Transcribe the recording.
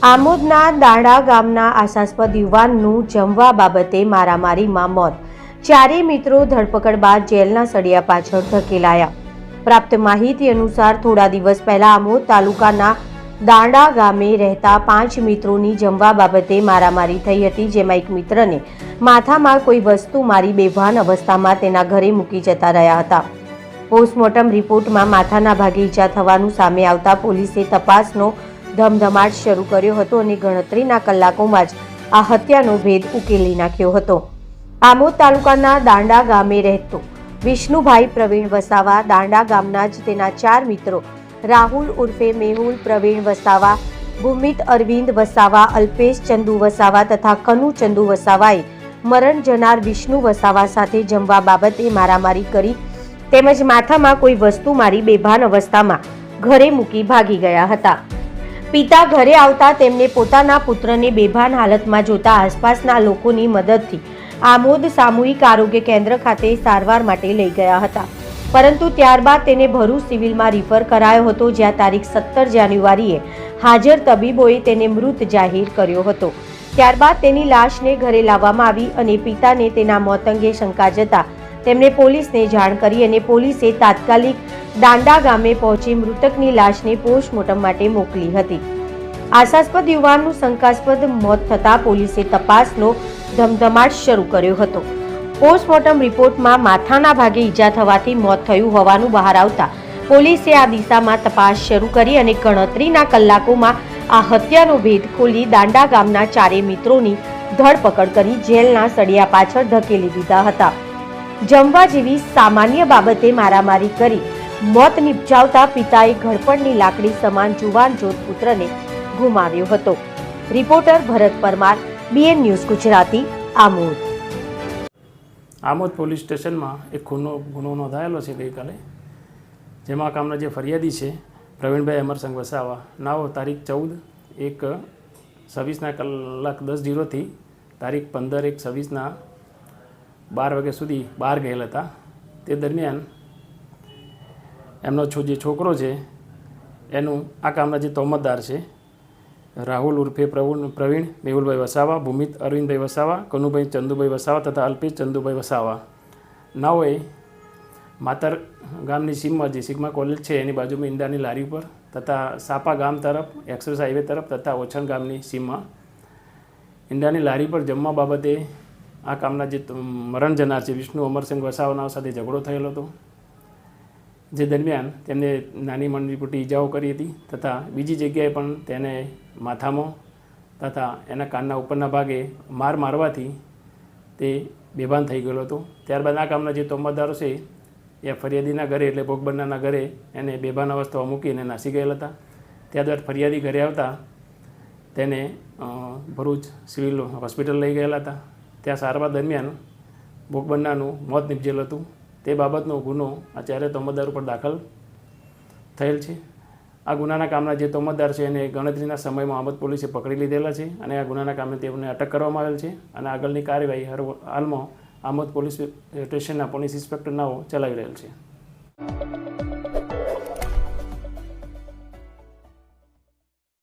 આમોદના દાંડા ગામના આશાસ્પદ યુવાનનું જમવા બાબતે મારામારીમાં મોત. ચારેય મિત્રો ધરપકડ બાદ જેલના સળિયા પાછળ ધકેલાયા. પ્રાપ્ત માહિતી અનુસાર થોડા દિવસ પહેલા આમોદ તાલુકાના દાંડા ગામે રહેતા 5 મિત્રોની જમવા બાબતે મારામારી થઈ હતી, જેમાં એક મિત્રને માથામાં કોઈ વસ્તુ મારી બેભાન અવસ્થામાં તેના ઘરે મૂકી જતા રહ્યા હતા. પોસ્ટમોર્ટમ રિપોર્ટમાં માથાના ભાગે ઈજા થવાનું સામે આવતા પોલીસે તપાસનો ધમધમાટ શરૂ કર્યો હતો અને ગણતરીના કલાકોમાં જ આ હત્યાનો ભેદ ઉકેલી નાખ્યો હતો. આમોદ તાલુકાના દાંડા ગામે રહેતો વિષ્ણુભાઈ પ્રવીણ વસાવા, દાંડા ગામના જ તેના 4 મિત્રો રાહુલ ઉર્ફે મેહુલ પ્રવીણ વસાવા, ભૂમિત અરવિંદ વસાવા, અલ્પેશ ચંદુ વસાવા તથા કનુ ચંદુ વસાવાએ મરણ જનાર વિષ્ણુ વસાવા સાથે જમવા બાબતે મારામારી કરી તેમજ માથામાં કોઈ વસ્તુ મારી બેભાન અવસ્થામાં ઘરે મૂકી ભાગી ગયા હતા. પિતા ઘરે આવતા તેમને પોતાના પુત્રને બેભાન હાલતમાં જોતા આસપાસના લોકોની મદદથી આમોદ સામૂહિક આરોગ્ય કેન્દ્ર ખાતે સારવાર માટે લઈ ગયા હતા, પરંતુ ત્યારબાદ તેને ભરૂચ સિવિલમાં રિફર કરાયો હતો, જ્યાં તારીખ 17 જાન્યુઆરીએ હાજર તબીબોએ તેને મૃત જાહેર કર્યો હતો. ત્યારબાદ તેની લાશને ઘરે લાવવામાં આવી અને પિતાને તેના મોત અંગે શંકા જતા તેમણે પોલીસને જાણ કરી અને પોલીસે તાત્કાલિક દાંડા ગામે પહોંચી મૃતકની લાશને પોસ્ટમોર્ટમ માટે મોકલી હતી. આશાસ્પદ યુવાનનું શંકાસ્પદ મોત થતાં પોલીસે તપાસનો ધમધમાટ શરૂ કર્યો હતો. પોસ્ટમોર્ટમ રિપોર્ટમાં માથાના ભાગે ઈજા થવાથી મોત થયું હોવાનું બહાર આવતા પોલીસે આ દિશામાં તપાસ શરૂ કરી અને ગણતરીના કલાકોમાં આ હત્યાનો ભેદ ખોલી દાંડા ગામના 4 મિત્રોની ધરપકડ કરી જેલના સળિયા પાછળ ધકેલી દીધા હતા. જમવા જેવી સામાન્ય બાબતે મારામારી કરી મોત નિપજાવતા પિતાએ ઘડપણની લાકડી સમાન જુવાન જોત પુત્રને ગુમાવ્યો હતો. Reporter Bharat Parmar, BN news Gujarati, Amod. Amod police સ્ટેશનમાં એક ગુનો નોંધાયેલો છે ગઈકાલે, જેમાં કામના જે ફરિયાદી છે પ્રવીણભાઈ અમરસંગ વસાવા, નાઓ તારીખ 14/1/26 થી તારીખ 15/1/26 12 વાગ્યા સુધી બહાર ગયેલા હતા. તે દરમિયાન એમનો જે છોકરો છે એનું આ કામના જે તોમતદાર છે રાહુલ ઉર્ફે પ્રવીણ મેહુલભાઈ વસાવા, ભૂમિત અરવિંદભાઈ વસાવા, કનુભાઈ ચંદુભાઈ વસાવા તથા અલ્પેશ ચંદુભાઈ વસાવા નાઓએ માતર ગામની સીમમાં જે સિગ્મા કોલેજ છે એની બાજુમાં ઈંડાની લારી ઉપર તથા સાપા ગામ તરફ, એક્સપ્રેસ હાઈવે તરફ તથા ઓછણ ગામની સીમમાં ઈંડાની લારી પર જમવા બાબતે આ કામના જે મરણ જનાર છે વિષ્ણુ અમરસિંહ વસાવાના સાથે ઝઘડો થયેલો હતો, જે દરમિયાન તેમને નાની મોટી ઈજાઓ કરી હતી તથા બીજી જગ્યાએ પણ તેને માથામાં તથા એના કાનના ઉપરના ભાગે મારવાથી તે બેભાન થઈ ગયેલો હતો. ત્યારબાદ આ કામના જે તોમતદારો છે એ ફરિયાદીના ઘરે એટલે ભોગ બનનારના ઘરે એને બેભાન અવસ્થામાં મૂકીને નાસી ગયેલા હતા. ત્યારબાદ ફરિયાદી ઘરે આવતા તેને ભરૂચ સિવિલ હોસ્પિટલ લઈ ગયેલા હતા. ત્યાં સારવાર દરમિયાન ભોગ બનનારનું મોત નીપજેલું હતું. તે બાબતનો ગુનો આ 4 તોમતદાર ઉપર દાખલ થયેલ છે. આ ગુનાના કામના જે તોમતદાર છે એને ગણતરીના સમયમાં આમોદ પોલીસે પકડી લીધેલા છે અને આ ગુનાના કામે તેમને અટક કરવામાં આવેલ છે અને આગળની કાર્યવાહી હાલમાં આમોદ પોલીસ સ્ટેશનના પોલીસ ઇન્સ્પેક્ટર નાઓ ચલાવી રહેલ છે.